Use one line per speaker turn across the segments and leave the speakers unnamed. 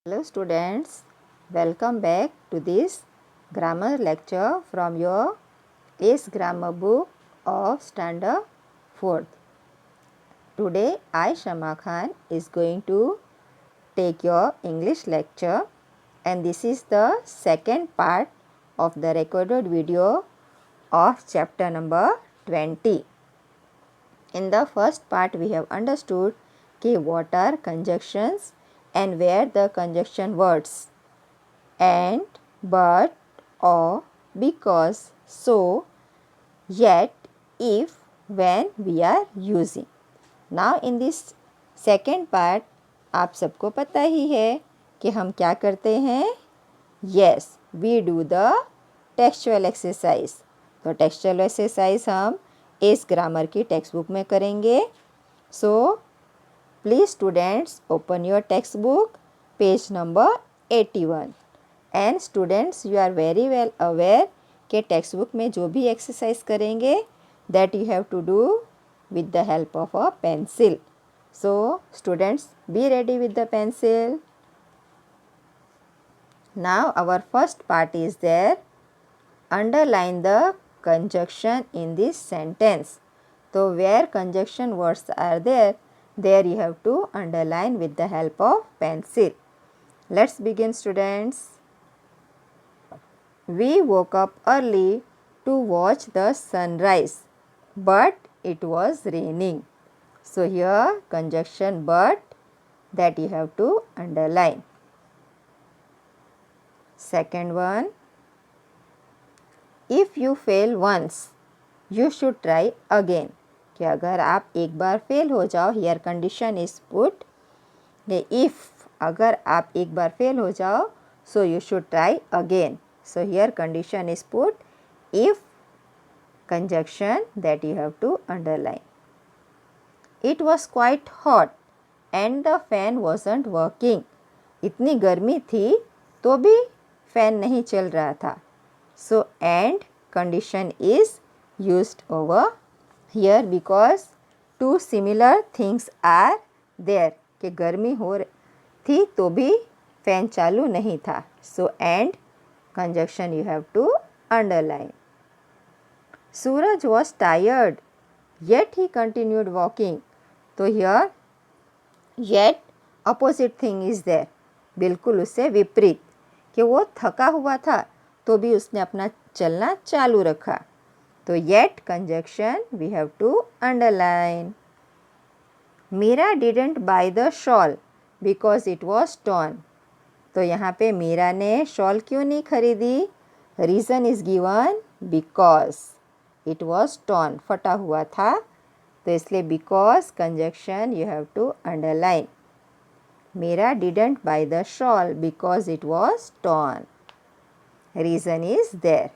Hello students, welcome back to this grammar lecture from your Ace Grammar book of Standard 4th. Today I Shama Khan is going to take your English lecture, and this is the second part of the recorded video of chapter number 20. In the first part we have understood what are conjunctions and where the conjunction words and, but, or, because, so, yet, if, when we are using. Now in this second part आप सबको पता ही है कि हम क्या करते हैं. Yes, we do the textual exercise. तो textual exercise हम इस ग्रामर की टेक्स्ट बुक में करेंगे. So please students open your textbook page number 81. And students you are very well aware कि टेक्स्ट बुक में जो भी एक्सरसाइज करेंगे that you have to do with the help of a pencil. So students be ready with the pencil. Now our first part is there. Underline the conjunction in this sentence. तो where conjunction words are there you have to underline with the help of pencil. Let's begin students. We woke up early to watch the sunrise, but it was raining. So here conjunction but that you have to underline. Second one, if you fail once, you should try again. कि अगर आप एक बार fail हो जाओ, here condition is put if अगर आप एक बार fail हो जाओ, so you should try again. So here condition is put if conjunction that you have to underline. It was quite hot and the fan wasn't working. इतनी गर्मी थी तो भी फैन नहीं चल रहा था. So and condition is used over here because two similar things are there. कि गर्मी हो थी तो भी फैन चालू नहीं था. So and conjunction you have to underline. Suraj was tired, yet he continued walking. तो here yet opposite thing is there. बिल्कुल उससे विपरीत कि वो थका हुआ था तो भी उसने अपना चलना चालू रखा. तो yet conjunction we have to underline. Meera didn't buy the shawl because it was torn. तो यहाँ पे मीरा ने शॉल क्यों नहीं खरीदी. Reason is given because it was torn. फटा हुआ था तो इसलिए because conjunction you have to underline. Meera didn't buy the shawl because it was torn. Reason is there.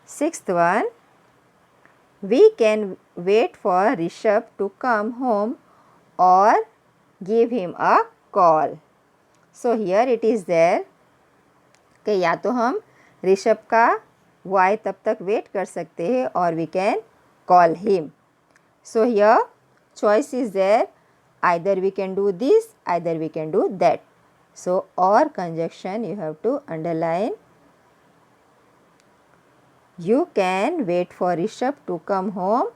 Sixth one, we can wait for Rishabh to come home or give him a call. So here it is there कि या तो हम ऋषभ का Y तब तक wait कर सकते हैं और we can call him. So here choice is there. Either we can do this, either we can do that. So or conjunction you have to underline. You can wait for Rishabh to come home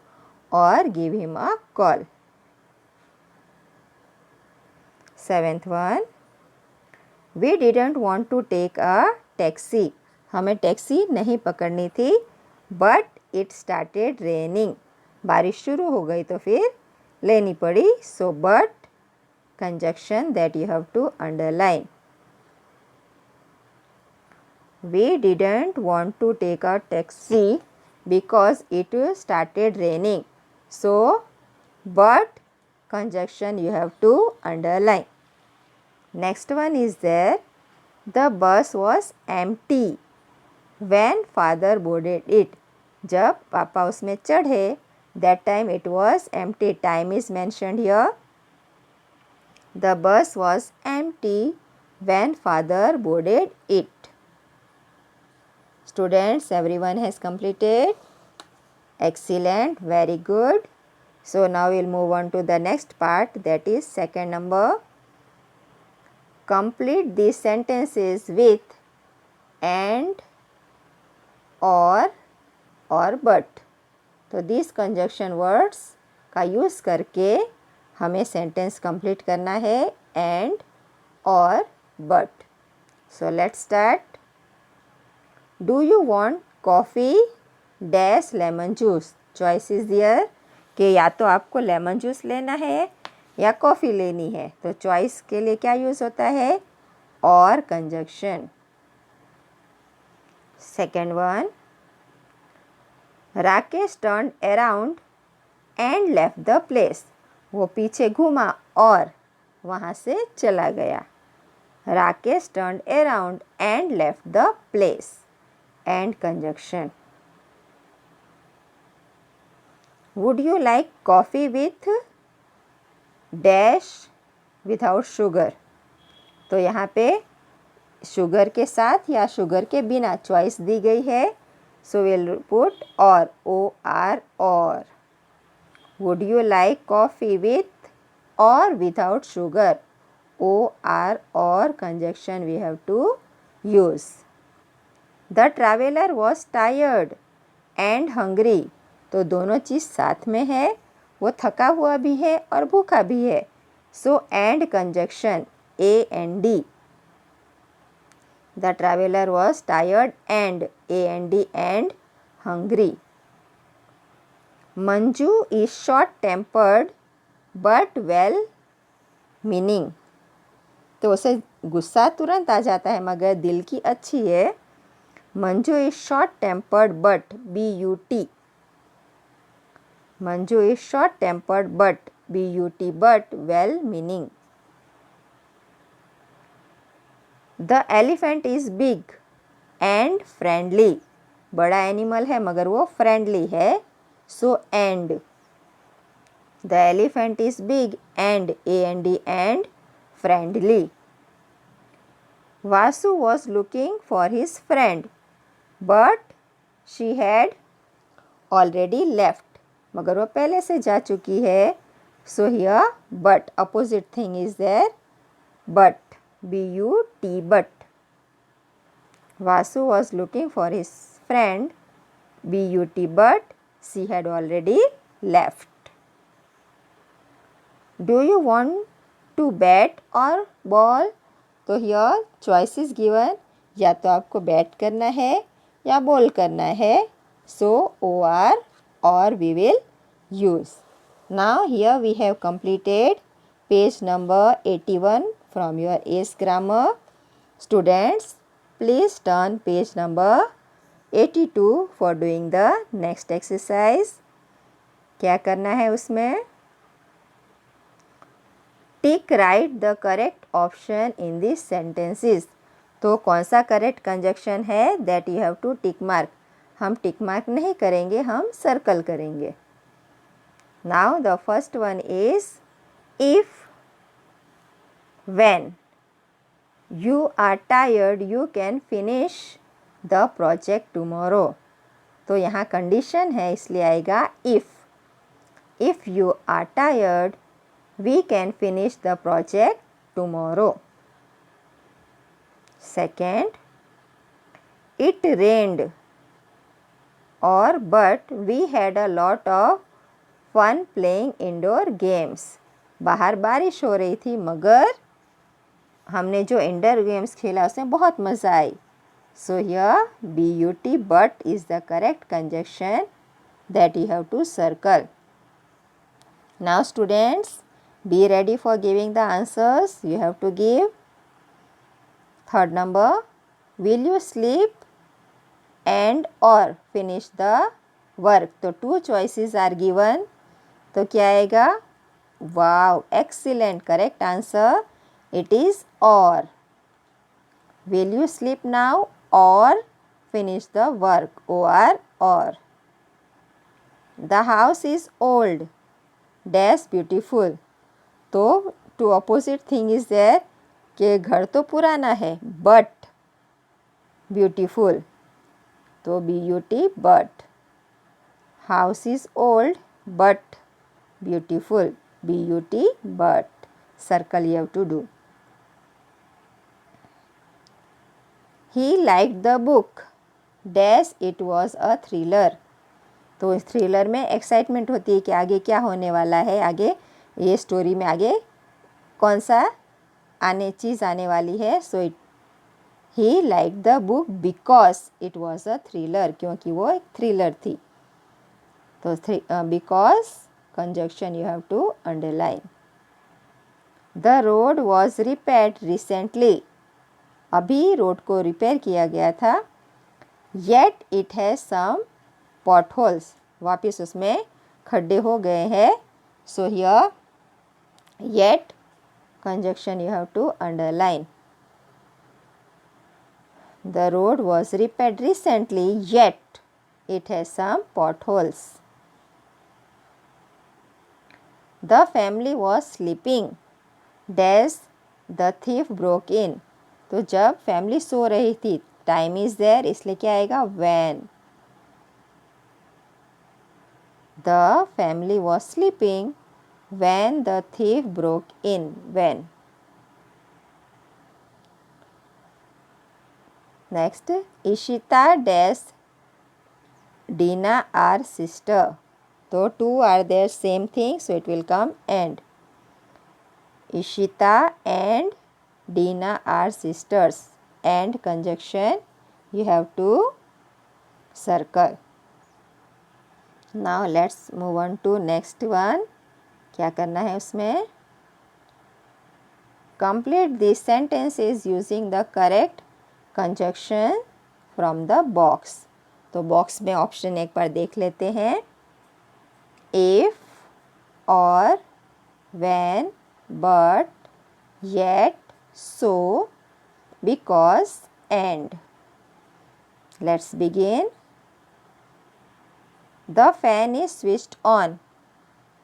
or give him a call. Seventh one, we didn't want to take a taxi. हमें taxi नहीं पकड़नी थी but it started raining. बारिश शुरू हो गई तो फिर लेनी पड़ी. So but conjunction that you have to underline. We didn't want to take a taxi because it started raining. So but conjunction you have to underline. Next one is there. The bus was empty when father boarded it. जब पापा उसमें चढ़े that time it was empty. Time is mentioned here. The bus was empty when father boarded it. Students, everyone has completed. Excellent, very good. So now we'll move on to the next part, that is second number. complete these sentences with and, or but. तो this conjunction words का use करके हमें sentence complete करना है and और but. So let's start. Do you want coffee dash lemon juice. Choice is there कि या तो आपको लेमन जूस लेना है या कॉफ़ी लेनी है. तो चॉइस के लिए क्या यूज़ होता है? और conjunction. Second one. Rakesh turn around and left the place. वो पीछे घूमा और वहाँ से चला गया. Rakesh turn around and left the place. And conjunction. Would you like coffee with dash without sugar. तो यहाँ पे शुगर के साथ या शुगर के बिना चॉइस दी गई है. So will put or. Would you like coffee with or without sugar. or conjunction we have to use. The traveler was tired and hungry. तो दोनों चीज़ साथ में है. वो थका हुआ भी है और भूखा भी है. So and conjunction and. The traveler was tired and and hungry. Manju is short-tempered but well meaning. तो उसे गुस्सा तुरंत आ जाता है मगर दिल की अच्छी है. Manju is short tempered but BUT. Manju is short tempered but BUT but well meaning. The elephant is big and friendly. बड़ा एनिमल है मगर वो फ्रेंडली है. So and. The elephant is big and and friendly. Vasu was looking for his friend but she had already left. मगर वो पहले से जा चुकी है. So here but opposite thing is there. But BUT but. Vasu was looking for his friend BUT but she had already left. Do you want to bat or ball? तो here choice is given. या तो आपको bat करना है या ball करना है. So or we will use. Now here we have completed page number 81 from your ACE Grammar. Students, please turn page number 82 for doing the next exercise. क्या करना है उसमें? Tick right the correct option in this sentences. तो कौन सा correct conjunction है that you have to tick mark. हम tick mark नहीं करेंगे, हम सर्कल करेंगे. Now the first one is if when you are tired you can finish the project tomorrow. तो यहाँ कंडीशन है इसलिए आएगा if. If you are tired we can finish the project tomorrow. Second, it rained or but we had a lot of fun playing indoor games. बाहर बारिश हो रही थी मगर हमने जो इंडोर गेम्स खेला उसमें बहुत मज़ा आई. So here BUT but is the correct conjunction that you have to circle. Now students, be ready for giving the answers. You have to give. Third number, will you sleep and or finish the work. तो two choices are given. तो क्या आएगा? Wow, excellent, correct answer. It is or. Will you sleep now or finish the work. or. The house is old dash beautiful. तो two opposite thing is there कि घर तो पुराना है but beautiful. तो BUT but. House is old but beautiful. BUT but. Circle you have to do. He like the book dash it was a thriller. तो इस thriller में excitement होती है कि आगे क्या होने वाला है, आगे ये स्टोरी में आगे कौन सा चीज़ आने वाली है। So it he like the book because it was a thriller, क्योंकि वो एक थ्रिलर थी। तो because conjunction you have to underline. The road was repaired recently, अभी रोड को रिपेयर किया गया था। Yet it has some potholes, वापस उसमें खड्डे हो गए हैं। So here yet conjunction you have to underline. The road was repaired recently, yet it has some potholes. The family was sleeping dash the thief broke in. तो जब family so रही थी, टाइम इज देयर, इसलिए क्या आएगा, when. The family was sleeping when the thief broke in. When. Next, Ishita dash Dina are sister. So two are there, same thing, so it will come and. Ishita and Dina are sisters, and conjunction you have to circle. Now let's move on to next one. क्या करना है उसमें, complete these sentences using the correct conjunction from the box. तो box में option एक बार देख लेते हैं, if, or, when, but, yet, so, because, and. Let's begin. The fan is switched on,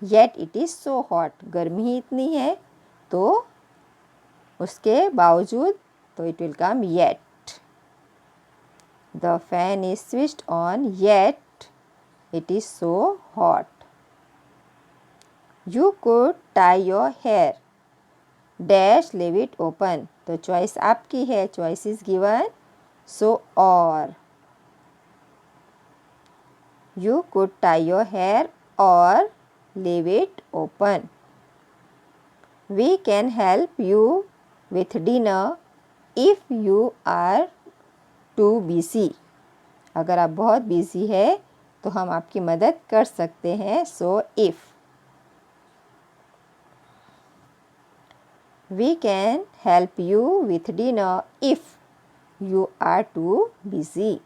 yet it is so hot. गर्मी ही इतनी है तो उसके बावजूद, तो it will come yet. The fan is switched on, yet it is so hot. You could tie your hair dash leave it open. तो choice आपकी है, चॉइस इज गिवन, सो और. You could tie your hair or leave it open. We can help you with dinner if you are too busy. अगर आप बहुत busy है तो हम आपकी मदद कर सकते हैं, सो if. We can help you with dinner if you are too busy.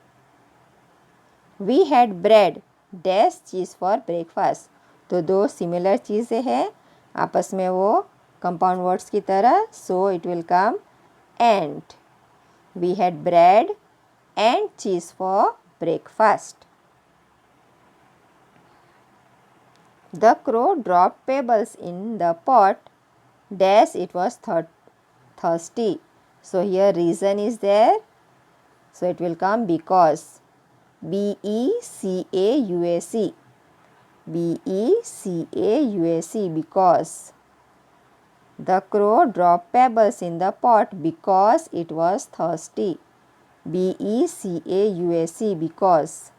We had bread dash cheese for breakfast. तो दो सिमिलर चीज़ें हैं आपस में, वो कंपाउंड वर्ड्स की तरह, सो it will come and. We had bread and cheese for breakfast. The crow dropped pebbles in the pot dash it was thirsty. So here reason is there, so it will come because. B-E-C-A-U-S-E. B-E-C-A-U-S-E, because. The crow dropped pebbles in the pot because it was thirsty. B-E-C-A-U-S-E, because.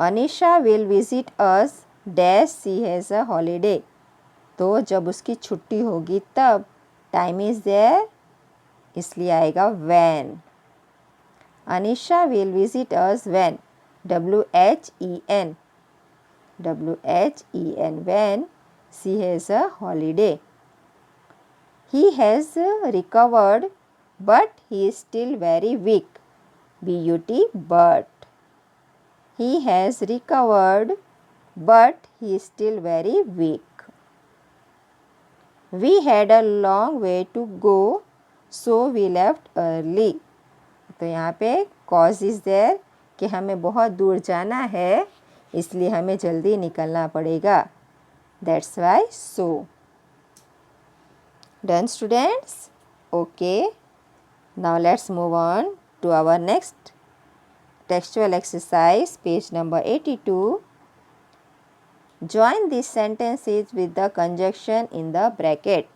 Anisha will visit us dash she has a holiday. तो जब उसकी छुट्टी होगी तब, time is there, इसलिए आएगा when. Anisha will visit us when, W-H-E-N, W-H-E-N, when she has a holiday. He has recovered but he is still very weak, B-U-T, but. He has recovered but he is still very weak. We had a long way to go so we left early. तो यहाँ पे cause is there कि हमें बहुत दूर जाना है, इसलिए हमें जल्दी निकलना पड़ेगा, that's why so. Done students? Okay. Now let's move on to our next textual exercise, page number 82. Join these sentences with the conjunction in the bracket.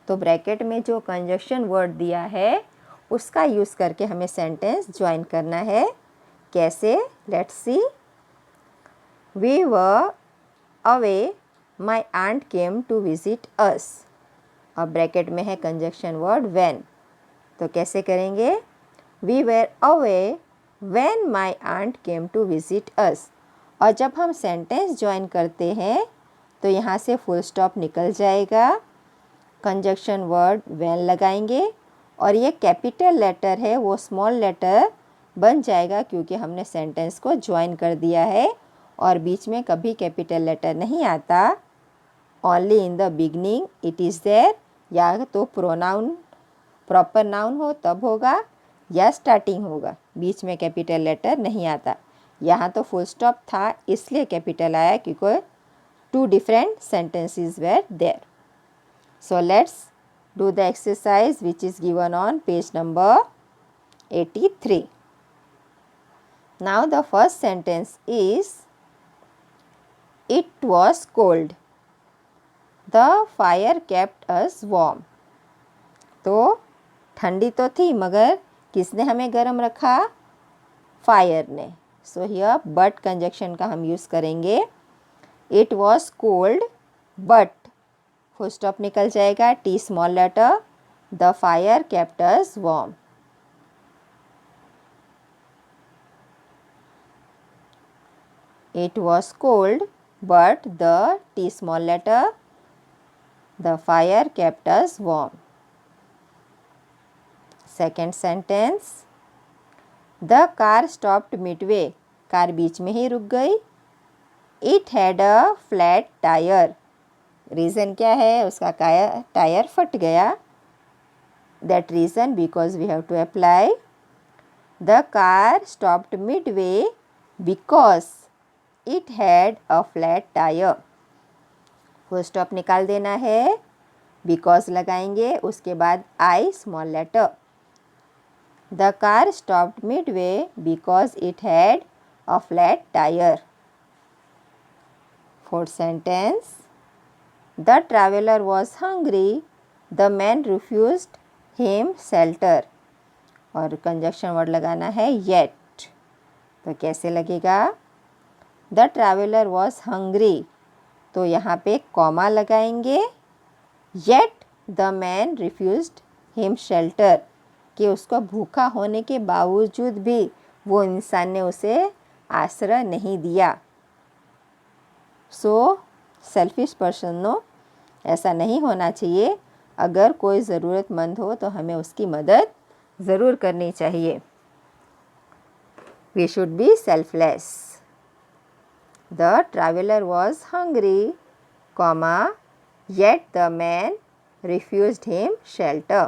तो ब्रैकेट में जो कंजक्शन वर्ड दिया है उसका यूज़ करके हमें सेंटेंस ज्वाइन करना है। कैसे? Let's see. We were away, my aunt came to visit us. अब ब्रैकेट में है कंजक्शन वर्ड व्हेन, तो कैसे करेंगे? We were away when my aunt came to visit us. और जब हम सेंटेंस ज्वाइन करते हैं तो यहाँ से फुल स्टॉप निकल जाएगा, कंजक्शन वर्ड व्हेन लगाएंगे और ये कैपिटल लेटर है वो स्मॉल लेटर बन जाएगा क्योंकि हमने सेंटेंस को ज्वाइन कर दिया है और बीच में कभी कैपिटल लेटर नहीं आता। Only in the beginning it is there, या तो प्रोनाउन प्रॉपर नाउन हो तब होगा या स्टार्टिंग होगा, बीच में कैपिटल लेटर नहीं आता। यहाँ तो फुल स्टॉप था इसलिए कैपिटल आया क्योंकि 2 different sentences were there. So let's do the exercise which is given on page number 83. Now the first sentence is, it was cold. The fire kept us warm. तो ठंडी तो थी मगर किसने हमें गर्म रखा? फायर ने। सो हियर बट कंजक्शन का हम यूज़ करेंगे। It was cold but full stop निकल जाएगा, T small letter, the fire kept us warm. It was cold but the T small letter, the fire kept us warm. Second sentence, the car stopped midway. Car बीच में ही रुक गई। It had a flat tyre. Reason क्या है? उसका tyre फट गया। That reason because we have to apply the car stopped midway because it had a flat tyre. Full stop निकाल देना है, बिकॉज लगाएंगे, उसके बाद I small letter. The car stopped midway because it had a flat tyre. Fourth sentence, the traveler was hungry, the man refused him shelter. और conjunction word लगाना है yet, तो कैसे लगेगा? The traveler was hungry, तो यहाँ पे comma लगाएंगे, yet the man refused him shelter, कि उसको भूखा होने के बावजूद भी वो इंसान ने उसे आश्रय नहीं दिया। सो सेल्फिश पर्सन नो, ऐसा नहीं होना चाहिए। अगर कोई ज़रूरतमंद हो तो हमें उसकी मदद ज़रूर करनी चाहिए। We should be selfless. The traveller was hungry, comma, yet the man refused him shelter.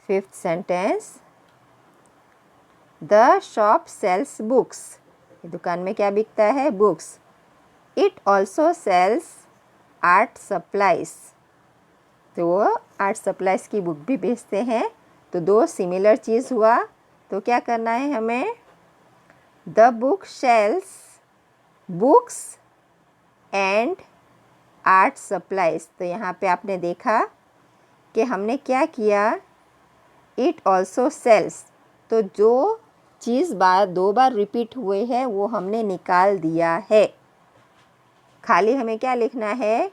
Fifth sentence, the shop sells books. दुकान में क्या बिकता है? Books. It also sells art supplies, तो वो आर्ट सप्लाइज की बुक भी बेचते हैं। तो 2 सिमिलर चीज़ हुआ, तो क्या करना है हमें? The book sells books and art supplies. तो यहाँ पे आपने देखा कि हमने क्या किया? इट ऑल्सो सेल्स, तो जो चीज़ 2 बार रिपीट हुए हैं वो हमने निकाल दिया है। खाली हमें क्या लिखना है?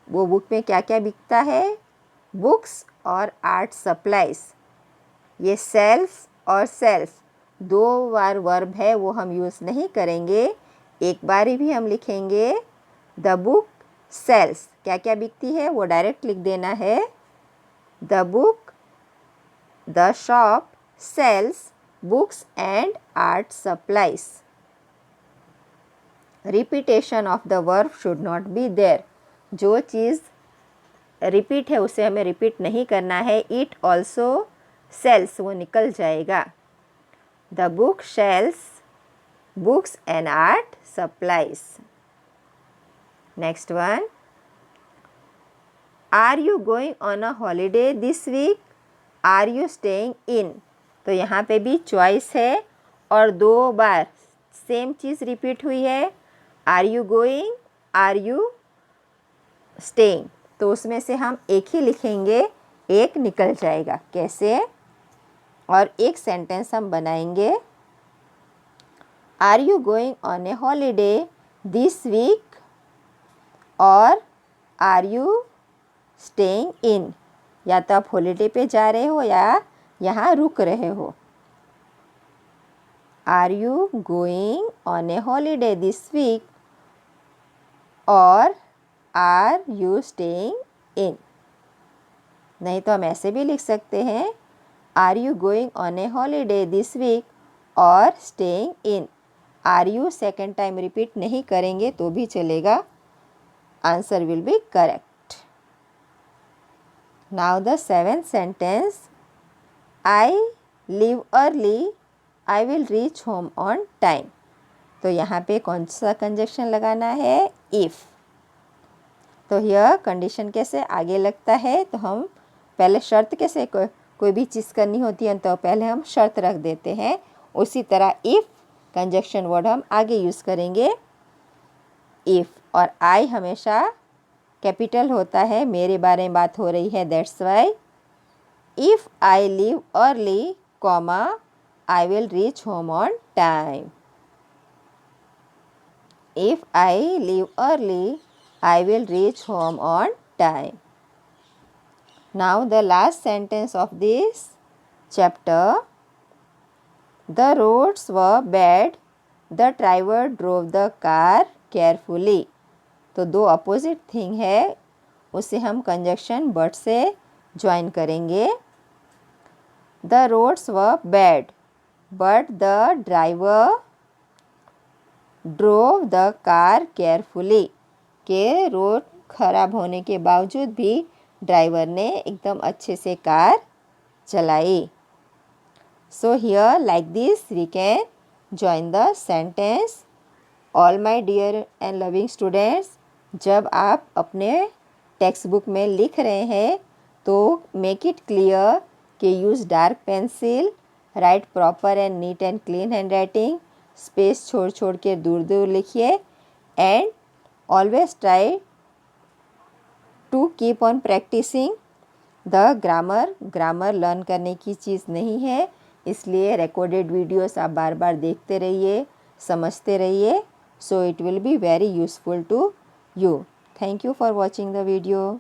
वो बुक में क्या क्या बिकता है? बुक्स और आर्ट सप्लाइज। ये सेल्स और सेल्स 2 बार वर्ब है, वो हम यूज़ नहीं करेंगे। एक बार ही भी हम लिखेंगे द बुक सेल्स, क्या क्या बिकती है वो डायरेक्ट लिख देना है। The book, the shop sells books and art supplies. Repetition of the verb should not be there. जो चीज़ रिपीट है उसे हमें रिपीट नहीं करना है। It also sells, वो निकल जाएगा। The book sells books and art supplies. Next one, are you going on a holiday this week? Are you staying in? तो यहाँ पे भी चॉइस है और 2 बार सेम चीज़ रिपीट हुई है। Are you going, are you staying, तो उसमें से हम एक ही लिखेंगे, एक निकल जाएगा। कैसे? और एक सेंटेंस हम बनाएंगे, are you going on a holiday this week, और आर यू स्टेइंग इन, या तो आप हॉलीडे पे जा रहे हो या यहाँ रुक रहे हो। Are you going on a holiday this week, और आर यू स्टेइंग इन। नहीं तो हम ऐसे भी लिख सकते हैं, are you going on a holiday this week or staying in. Are you second time repeat नहीं करेंगे तो भी चलेगा, answer will be correct. Now the seventh sentence, I leave early, I will reach home on time. तो यहाँ पे कौन सा कंजक्शन लगाना है? इफ़। तो यह कंडीशन कैसे आगे लगता है? तो हम पहले शर्त कैसे, कोई भी चीज़ करनी होती है तो पहले हम शर्त रख देते हैं, उसी तरह इफ़ कंजक्शन वर्ड हम आगे यूज़ करेंगे। इफ़ और आई हमेशा कैपिटल होता है, मेरे बारे में बात हो रही है, that's why if I leave early, comma I will reach home on time. If I leave early, I will reach home on time. Now the last sentence of this chapter. The roads were bad. The driver drove the car carefully. तो दो opposite thing है, उसे हम conjunction but से join करेंगे। The roads were bad, but the driver drove the car carefully, के road खराब होने के बावजूद भी ड्राइवर ने एकदम अच्छे से कार चलाई। So here like this we can join the sentence. All my dear and loving students, जब आप अपने टेक्स्ट बुक में लिख रहे हैं तो मेक इट क्लियर कि use dark pencil, write proper and neat and clean hand writing, space छोड़ छोड़ के दूर दूर लिखिए, and always try to keep on practising the grammar. Grammar learn करने की चीज़ नहीं है, इसलिए रिकॉर्डेड वीडियोस आप बार बार देखते रहिए, समझते रहिए, so it will be very useful to you. Thank you for watching the video.